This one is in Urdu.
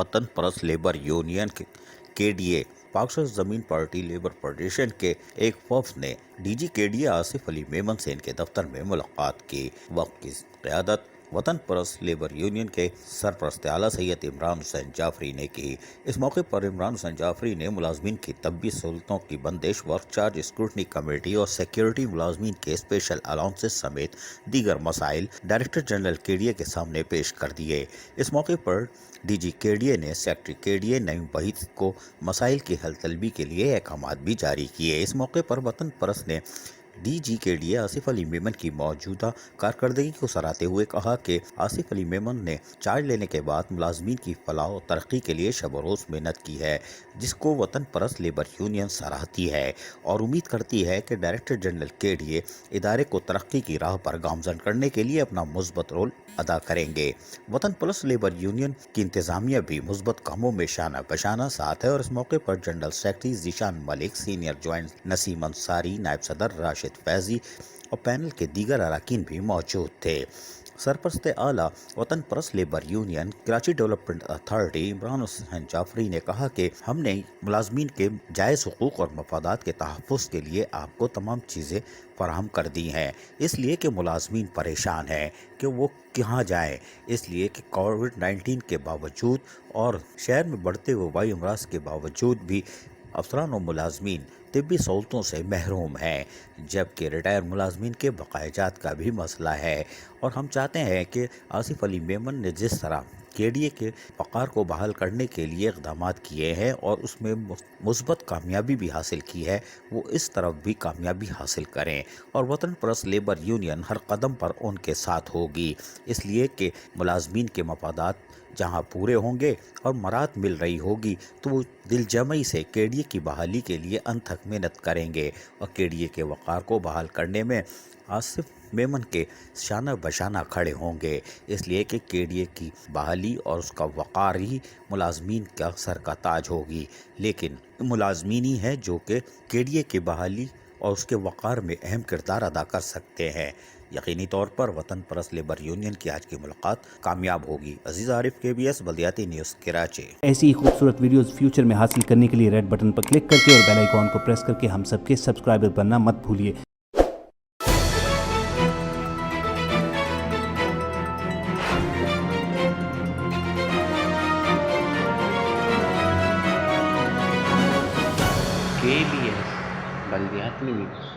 وطن پرست لیبر یونین کیلئے پاک زمین پارٹی لیبر فیڈریشن کے ایک وفد نے ڈی جی کیلئے آصف علی میمن سے ان کے دفتر میں ملاقات کی۔ وفد کی قیادت وطن پرست لیبر یونین کے سرپرست اعلیٰ سید عمران حسین جعفری نے کی۔ اس موقع پر عمران حسین جعفری نے ملازمین کی طبی سہولتوں کی بندش، ورک چارج اسکروٹنی کمیٹی اور سیکیورٹی ملازمین کے اسپیشل الاؤنسز سمیت دیگر مسائل ڈائریکٹر جنرل کیلئے کے سامنے پیش کر دیے۔ اس موقع پر ڈی جی کیلئے نے سیکرٹری کیلئے نعیم وحید کو مسائل کی حل طلبی کے لیے احکامات بھی جاری کیے۔ اس موقع پر وطن پرست نے ڈی جی کیلئے آصف علی میمن کی موجودہ کارکردگی کو سراہتے ہوئے کہا کہ آصف علی میمن نے چارج لینے کے بعد ملازمین کی فلاح و ترقی کے لیے شب و روز محنت کی ہے، جس کو وطن پرست لیبر یونین سراہتی ہے اور امید کرتی ہے کہ ڈائریکٹر جنرل کیلئے ادارے کو ترقی کی راہ پر گامزن کرنے کے لیے اپنا مثبت رول ادا کریں گے۔ وطن پرست لیبر یونین کی انتظامیہ بھی مثبت کاموں میں شانہ بشانہ ساتھ ہے اور اس موقع پر جنرل سیکرٹری ذیشان ملک، سینئر جوائنٹ نسیم انصاری، نائب صدر راشد فیضی اور پینل کے دیگر اراکین بھی موجود تھے۔ سرپرست اعلیٰ وطن پرست labour union Karachi development authority Imran Hussain Jafri نے کہا کہ ہم نے ملازمین کے جائز حقوق اور مفادات کے تحفظ کے لیے آپ کو تمام چیزیں فراہم کر دی ہیں، اس لیے کہ ملازمین پریشان ہیں کہ وہ کہاں جائیں، اس لیے کہ کووڈ-19 کے باوجود اور شہر میں بڑھتے ہوئے وبائی امراض کے باوجود بھی افسران و ملازمین طبی سہولتوں سے محروم ہیں، جبکہ ریٹائر ملازمین کے بقایا جات کا بھی مسئلہ ہے۔ اور ہم چاہتے ہیں کہ آصف علی میمن نے جس طرح کیلئے کے وقار کو بحال کرنے کے لیے اقدامات کیے ہیں اور اس میں مثبت کامیابی بھی حاصل کی ہے، وہ اس طرف بھی کامیابی حاصل کریں اور وطن پرست لیبر یونین ہر قدم پر ان کے ساتھ ہوگی، اس لیے کہ ملازمین کے مفادات جہاں پورے ہوں گے اور مراعات مل رہی ہوگی تو وہ دل جمعی سے کیلئے کی بحالی کے لیے انتھک محنت کریں گے اور کیلئے کے وقار کو بحال کرنے میں آصف میمن کے شانہ بشانہ کھڑے ہوں گے، اس لیے کہ کیلئے کی بحالی اور اس کا وقار ہی ملازمین کا سر کا تاج ہوگی، لیکن ملازمین ہی ہیں جو کہ کیلئے کی بحالی اور اس کے وقار میں اہم کردار ادا کر سکتے ہیں۔ یقینی طور پر وطن پرست لیبر یونین کی آج کی ملاقات کامیاب ہوگی۔ عزیز عارف KBS بلدیاتی نیوز کراچی۔ ایسی ہی خوبصورت ویڈیوز فیوچر میں حاصل کرنے کے لیے ریڈ بٹن پر کلک کر کے اور بیل آئیکن کو پریس کر کے ہم سب کے سبسکرائبر بننا مت بھولیے۔ KBS بلدیاتی نیوز